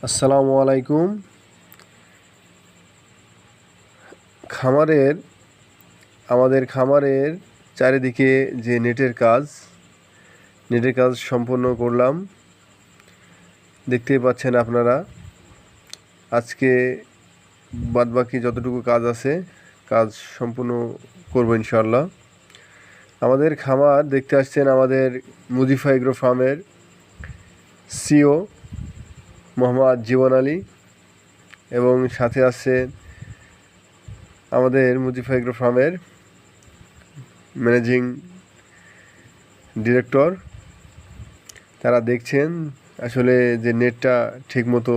আসসালামু আলাইকুম। খামারের আমাদের খামারের চারিদিকে যে নেটের কাজ সম্পূর্ণ করলাম। দেখতেই পাচ্ছেন আপনারা। আজকে বাদবাকি যতটুকু কাজ আছে কাজ সম্পূর্ণ করব ইনশাআল্লাহ। আমাদের খামার দেখতে আসছেন আমাদের মুজিফা এগ্রো ফার্মের সিও মোহাম্মদ জীবন আলী, এবং সাথে আছে আমাদের মুজিফা এগ্রো ফার্মের ম্যানেজিং ডিরেক্টর। তারা দেখছেন আসলে যে নেটটা ঠিকমতো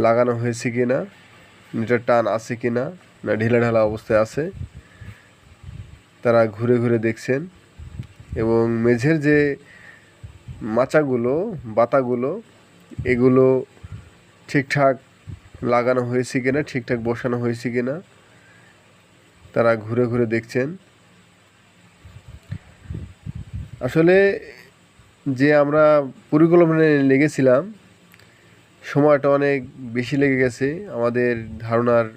লাগানো হয়েছে কি না, নেটের টান আছে কি না, না ঢিলাঢালা অবস্থায় আছে, তারা ঘুরে ঘুরে দেখছেন। এবং মেঝের যে মাচাগুলো, বাতাগুলো, এগুলো ঠিকঠাক লাগানো হয়েছে কিনা, ঠিকঠাক বসানো হয়েছে কিনা তারা ঘুরে ঘুরে দেখছেন। আসলে যে আমরা পরিকল্পনায় লেগেছিলাম, সময়টা অনেক বেশি লেগে গেছে, আমাদের ধারণার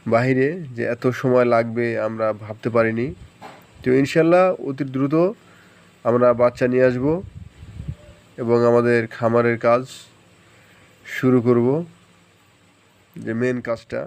বাহিরে যে এত সময় লাগবে আমরা ভাবতে পারিনি। তো ইনশাল্লাহ অতি দ্রুত আমরা বাচ্চা নিয়ে আসব এবং আমাদের খামারের কাজ শুরু করব, যে মেন কাজটা।